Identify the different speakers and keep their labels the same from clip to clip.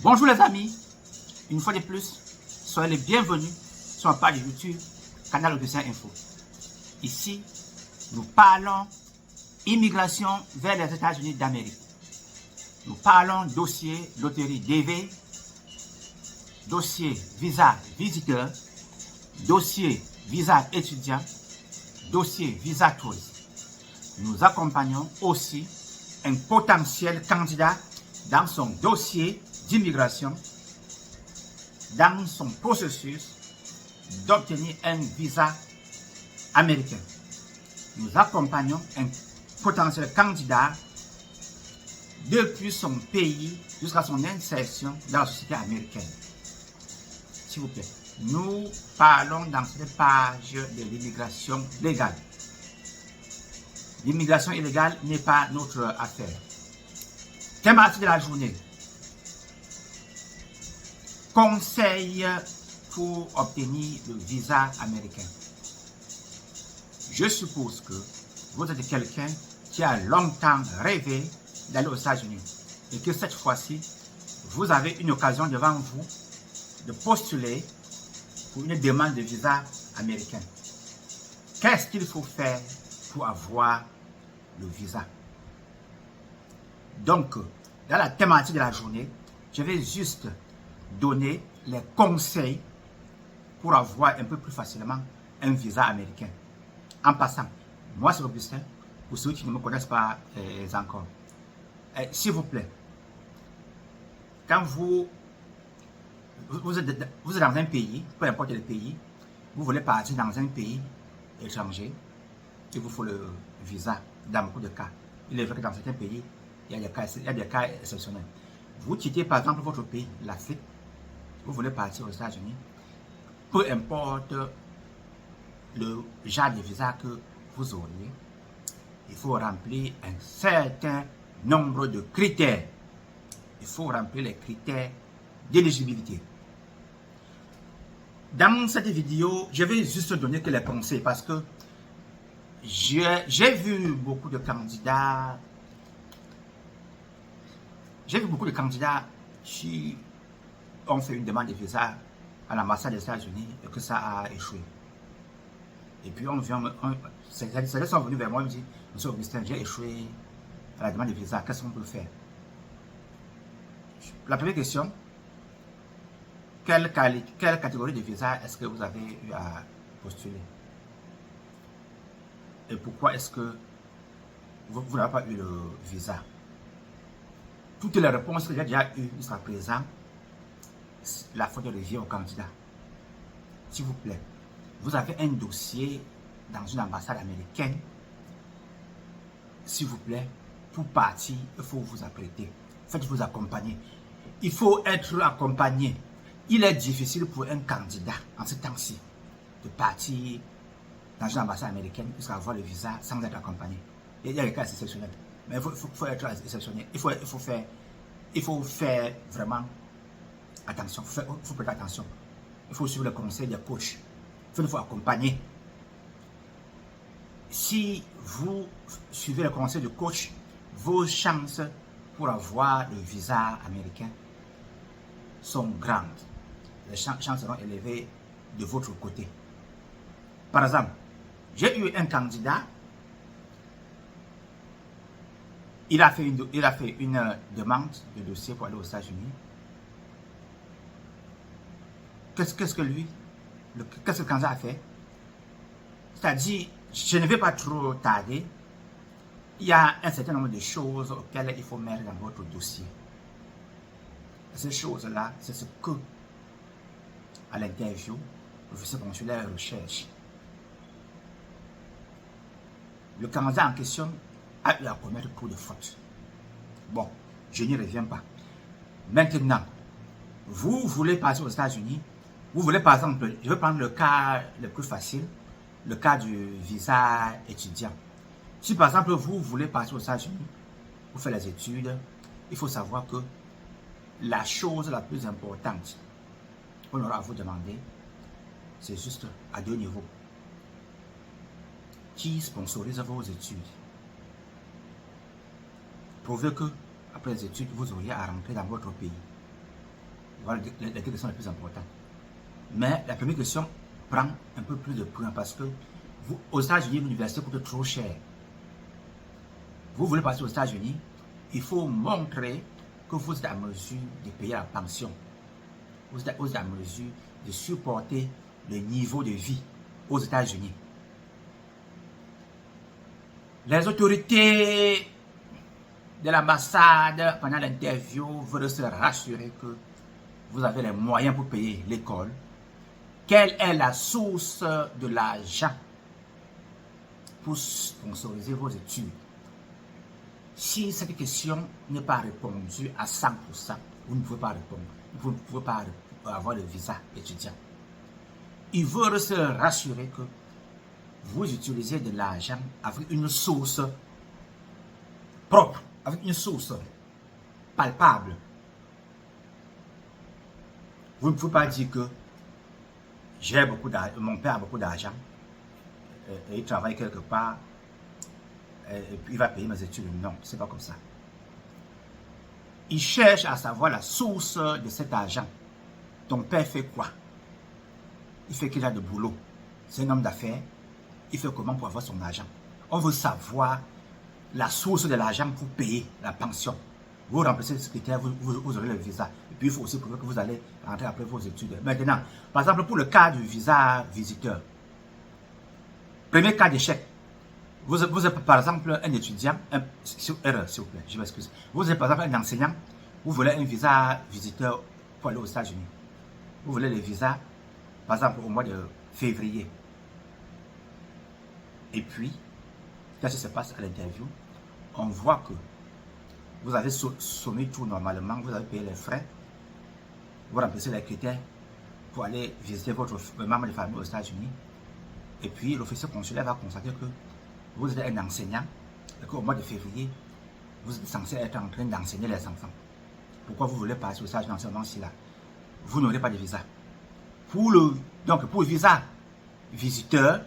Speaker 1: Bonjour les amis, une fois de plus, soyez les bienvenus sur ma page YouTube, Canal Augustin Info. Ici, nous parlons immigration vers les États-Unis d'Amérique. Nous parlons dossier loterie DV, dossier visa visiteur, dossier visa étudiant, dossier visa touriste. Nous accompagnons aussi un potentiel candidat dans son dossier d'immigration, dans son processus d'obtenir un visa américain. Nous accompagnons un potentiel candidat depuis son pays jusqu'à son insertion dans la société américaine. S'il vous plaît, nous parlons dans cette page de l'immigration légale. L'immigration illégale n'est pas notre affaire. Thématique de la journée. Conseil pour obtenir le visa américain. Je suppose que vous êtes quelqu'un qui a longtemps rêvé d'aller aux États-Unis et que cette fois-ci, vous avez une occasion devant vous de postuler pour une demande de visa américain. Qu'est-ce qu'il faut faire pour avoir le visa? Donc, dans la thématique de la journée, je vais juste donner les conseils pour avoir un peu plus facilement un visa américain. En passant, moi c'est Augustin, pour ceux qui ne me connaissent pas encore. S'il vous plaît, quand vous êtes dans un pays, peu importe le pays, vous voulez partir dans un pays étranger, il vous faut le visa dans beaucoup de cas. Il est vrai que dans certains pays, il y a des cas exceptionnels. Vous quittez par exemple votre pays, l'Afrique, vous voulez partir aux États-Unis, peu importe le genre de visa que vous auriez, il faut remplir un certain nombre de critères. Il faut remplir les critères d'éligibilité. Dans cette vidéo, je vais juste donner que les conseils parce que j'ai vu beaucoup de candidats. J'ai vu beaucoup de candidats qui ont fait une demande de visa à l'ambassade des États-Unis et que ça a échoué. Et puis certains sont venus vers moi et me disent, Monsieur Augustin, j'ai échoué à la demande de visa, qu'est-ce qu'on peut faire? La première question, quelle catégorie de visa est-ce que vous avez eu à postuler? Et pourquoi est-ce que vous n'avez pas eu le visa? Toutes les réponses que j'ai déjà eues jusqu'à présent, la faute revient au candidat. S'il vous plaît, vous avez un dossier dans une ambassade américaine. S'il vous plaît, pour partir, il faut vous apprêter. Faites-vous accompagner. Il faut être accompagné. Il est difficile pour un candidat en ce temps-ci de partir dans une ambassade américaine jusqu'à avoir le visa sans être accompagné. Il y a des cas exceptionnels. Mais il faut être exceptionnel. Il faut faire vraiment attention. Il faut prêter attention. Il faut suivre le conseil des coachs. Il faut accompagner. Si vous suivez le conseil du coach, vos chances pour avoir le visa américain sont grandes. Les chances seront élevées de votre côté. Par exemple, j'ai eu un candidat. Il a fait une demande de dossier pour aller aux États-Unis. Qu'est-ce que le candidat a fait? C'est-à-dire, je ne vais pas trop tarder. Il y a un certain nombre de choses auxquelles il faut mettre dans votre dossier. Ces choses-là, c'est ce que, à l'interview, l'officier consulaire recherche. Le candidat en question a eu à commettre beaucoup de fautes. Bon, je n'y reviens pas. Maintenant, vous voulez passer aux États-Unis. Vous voulez par exemple, je vais prendre le cas le plus facile, le cas du visa étudiant. Si par exemple vous voulez passer aux États-Unis, vous faites les études, il faut savoir que la chose la plus importante qu'on aura à vous demander, c'est juste à deux niveaux. Qui sponsorise vos études? Prouvez que après les études, vous auriez à rentrer dans votre pays. Voilà les deux questions les plus importantes. Mais la première question prend un peu plus de points parce que vous, aux États-Unis, l'université coûte trop cher. Vous voulez passer aux États-Unis, il faut montrer que vous êtes à mesure de payer la pension. Vous êtes à mesure de supporter le niveau de vie aux États-Unis. Les autorités de l'ambassade, pendant l'interview, veulent se rassurer que vous avez les moyens pour payer l'école. Quelle est la source de l'argent pour sponsoriser vos études? Si cette question n'est pas répondue à 100%, vous ne pouvez pas répondre. Vous ne pouvez pas avoir le visa étudiant. Ils veulent se rassurer que vous utilisez de l'argent avec une source propre, avec une source palpable. Vous ne pouvez pas dire que j'ai beaucoup d'argent, mon père a beaucoup d'argent, et il travaille quelque part, et puis il va payer mes études. Non, c'est pas comme ça. Il cherche à savoir la source de cet argent. Ton père fait quoi? Il fait qu'il a de boulot. C'est un homme d'affaires. Il fait comment pour avoir son argent? On veut savoir la source de l'argent pour payer la pension. Vous remplissez ce critère, vous aurez le visa. Et puis il faut aussi prouver que vous allez rentrer après vos études. Maintenant, par exemple, pour le cas du visa visiteur, premier cas d'échec, vous êtes par exemple un étudiant, erreur s'il vous plaît, je m'excuse. Vous êtes par exemple un enseignant, vous voulez un visa visiteur pour aller aux États-Unis. Vous voulez le visa, par exemple, au mois de février. Et puis, qu'est-ce qui se passe à l'interview? On voit que vous avez soumis tout normalement, vous avez payé les frais, vous remplissez les critères pour aller visiter votre membre de famille aux États-Unis. Et puis, l'officier consulaire va constater que vous êtes un enseignant et qu'au mois de février, vous êtes censé être en train d'enseigner les enfants. Pourquoi vous voulez passer aux États-Unis dans ce moment-ci-là? Vous n'aurez pas de visa. Donc, pour le visa visiteur,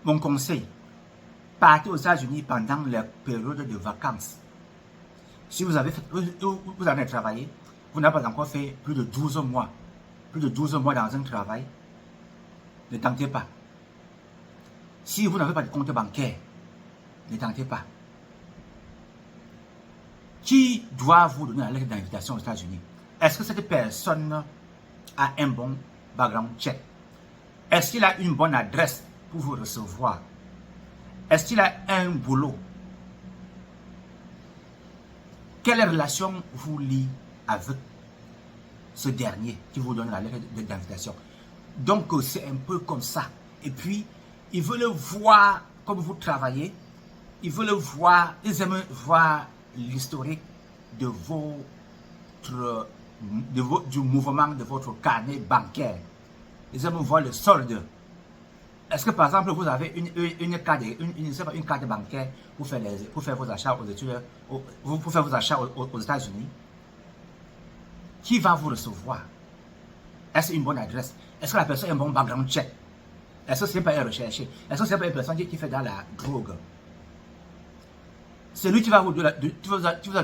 Speaker 1: mon conseil, partez aux États-Unis pendant les périodes de vacances. Si vous avez travaillé, vous n'avez pas encore fait plus de 12 mois. Plus de 12 mois dans un travail, ne tentez pas. Si vous n'avez pas de compte bancaire, ne tentez pas. Qui doit vous donner la lettre d'invitation aux États-Unis? Est-ce que cette personne a un bon background check? Est-ce qu'il a une bonne adresse pour vous recevoir? Est-ce qu'il a un boulot? Quelle relation vous lie avec ce dernier qui vous donne la lettre d'invitation? Donc, c'est un peu comme ça. Et puis, ils veulent voir comme vous travaillez. Ils veulent voir, ils aiment voir l'historique de du mouvement de votre carnet bancaire. Ils aiment voir le solde. Est-ce que par exemple vous avez une carte bancaire pour faire vos achats aux études, pour faire vos achats aux États-Unis? Qui va vous recevoir? Est-ce une bonne adresse? Est-ce que la personne a un bon background check? Est-ce que ce n'est pas un recherché? Est-ce que ce n'est pas une personne qui fait dans la drogue? C'est lui qui va vous donner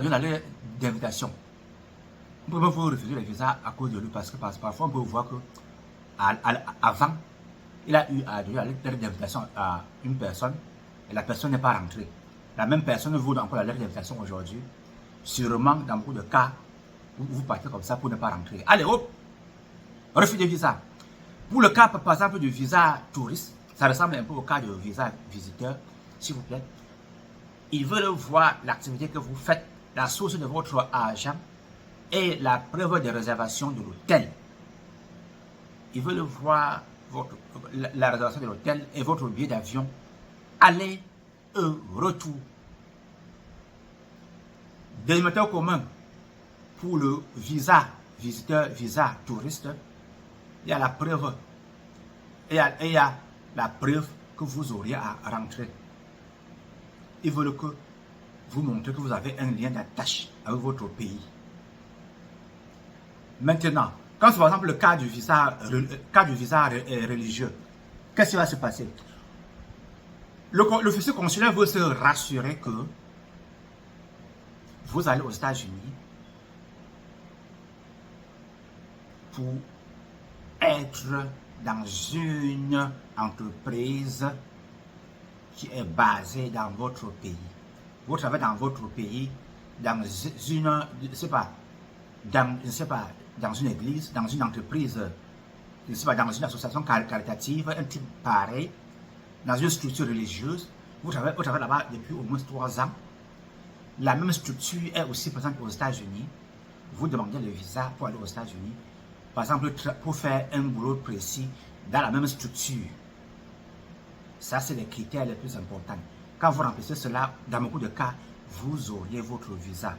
Speaker 1: la lettre d'invitation. Vous pouvez vous refuser le visa à cause de lui parce que parfois on peut voir que avant, il a eu à donner la lettre d'invitation à une personne et la personne n'est pas rentrée. La même personne vous donne encore la lettre d'invitation aujourd'hui. Sûrement, dans beaucoup de cas, vous partez comme ça pour ne pas rentrer. Allez, hop! Refus de visa. Pour le cas, par exemple, du visa touriste, ça ressemble un peu au cas de visa visiteur, s'il vous plaît. Ils veulent voir l'activité que vous faites, la source de votre argent et la preuve de réservation de l'hôtel. Ils veulent voir la réservation de l'hôtel et votre billet d'avion, aller et retour. Délimitateur commun pour le visa visiteur, visa touriste, il y a la preuve, il y a la preuve que vous auriez à rentrer. Ils veulent que vous montrez que vous avez un lien d'attache avec votre pays. Maintenant, quand c'est par exemple le cas du visa religieux, qu'est-ce qui va se passer? L'officier consulaire veut se rassurer que vous allez aux États-Unis pour être dans une entreprise qui est basée dans votre pays. Vous travaillez dans votre pays, dans une, dans une église, dans une entreprise, je ne sais pas, dans une association caritative, un truc pareil, dans une structure religieuse. Vous travaillez là-bas depuis au moins 3 ans. La même structure est aussi présente aux États-Unis. Vous demandez le visa pour aller aux États-Unis. Par exemple, pour faire un boulot précis dans la même structure. Ça, c'est les critères les plus importants. Quand vous remplissez cela, dans beaucoup de cas, vous auriez votre visa.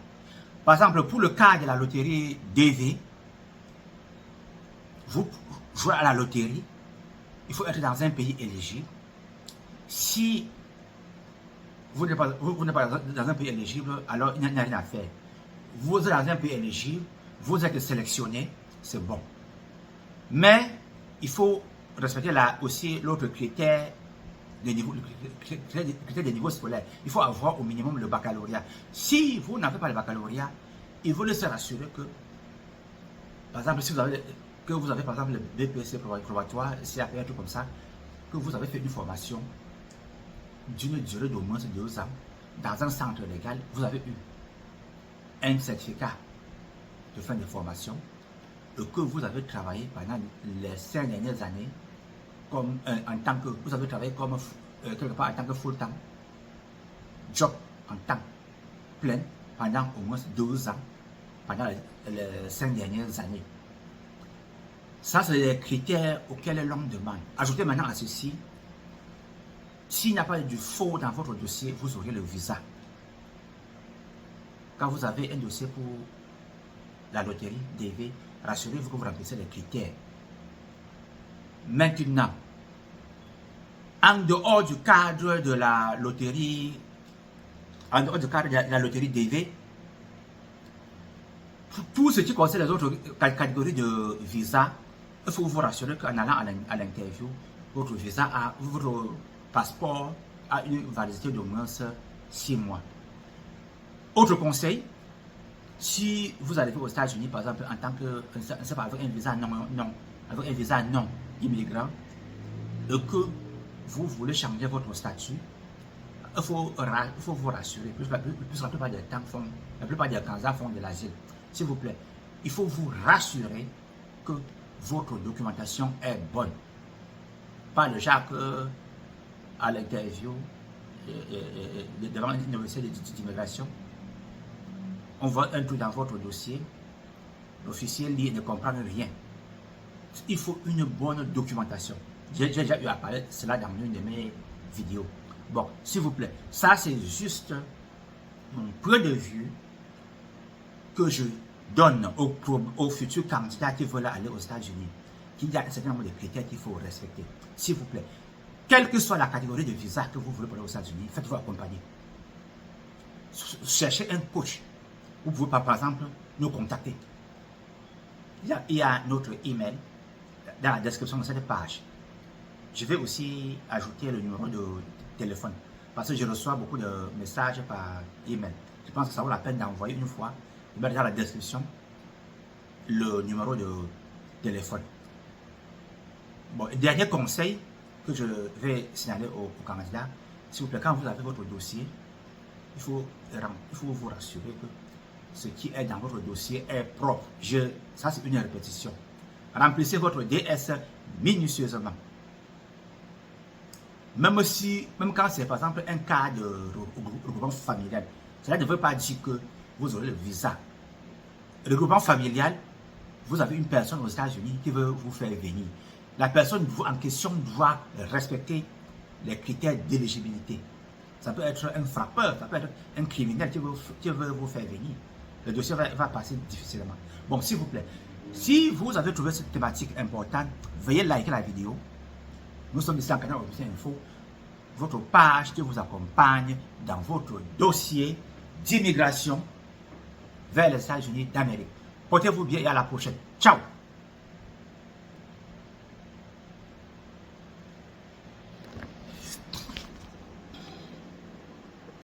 Speaker 1: Par exemple, pour le cas de la loterie DV, vous jouez à la loterie, il faut être dans un pays éligible. Si vous n'êtes pas dans un pays éligible, alors il n'y a rien à faire. Vous êtes dans un pays éligible, vous êtes sélectionné, c'est bon. Mais il faut respecter aussi l'autre critère des niveaux scolaires. Il faut avoir au minimum le baccalauréat. Si vous n'avez pas le baccalauréat, il faut se rassurer que, par exemple, si vous avez par exemple le BPC probatoire, CAP, un truc comme ça, que vous avez fait une formation d'une durée d'au moins 2 ans dans un centre légal, vous avez eu un certificat de fin de formation et que vous avez travaillé pendant les 5 dernières années comme en tant que, vous avez travaillé comme quelque part en tant que full-time job en temps plein pendant au moins 2 ans pendant les 5 dernières années. Ça, c'est les critères auxquels l'on demande. Ajoutez maintenant à ceci, s'il n'y a pas du faux dans votre dossier, vous aurez le visa. Quand vous avez un dossier pour la loterie DV, rassurez-vous que vous remplissez les critères. Maintenant, en dehors du cadre de la loterie, DV, pour tout ce qui concerne les autres catégories de visa, il faut vous rassurer qu'en allant à l'interview, votre visa, votre passeport a une validité d'au moins 6 mois. Autre conseil, si vous arrivez aux États-Unis, par exemple, en tant que, avec un visa non immigrant, et que vous voulez changer votre statut, il faut vous rassurer, puisque la plupart des temps, la plupart des candidats font de l'asile. S'il vous plaît, il faut vous rassurer que votre documentation est bonne. Pas le genre que à l'interview, devant une université d'immigration, on voit un truc dans votre dossier, l'officier lit et ne comprend rien. Il faut une bonne documentation. J'ai déjà eu à parler de cela dans une de mes vidéos. Bon, s'il vous plaît, ça c'est juste mon point de vue que je donne aux futurs candidats qui veulent aller aux États-Unis. Qu'il y a un certain nombre de critères qu'il faut respecter. S'il vous plaît, quelle que soit la catégorie de visa que vous voulez pour aller aux États-Unis, faites-vous accompagner. Cherchez un coach. Vous pouvez par exemple nous contacter. Il y a notre email dans la description de cette page. Je vais aussi ajouter le numéro de téléphone parce que je reçois beaucoup de messages par email. Je pense que ça vaut la peine d'envoyer une fois. Je mets dans la description le numéro de téléphone. Bon, dernier conseil que je vais signaler aux candidats, s'il vous plaît, quand vous avez votre dossier, il faut vous rassurer que ce qui est dans votre dossier est propre. Ça, c'est une répétition. Remplissez votre DS minutieusement. Même quand c'est par exemple un cas de regroupement familial, cela ne veut pas dire que vous aurez le visa. Le regroupement familial, vous avez une personne aux États-Unis qui veut vous faire venir. La personne en question doit respecter les critères d'éligibilité. Ça peut être un frappeur, ça peut être un criminel qui veut vous faire venir. Le dossier va passer difficilement. Bon, s'il vous plaît, si vous avez trouvé cette thématique importante, veuillez liker la vidéo. Nous sommes ici en Canal Officiel Info, votre page qui vous accompagne dans votre dossier d'immigration vers les États-Unis d'Amérique. Portez-vous bien et à la prochaine. Ciao!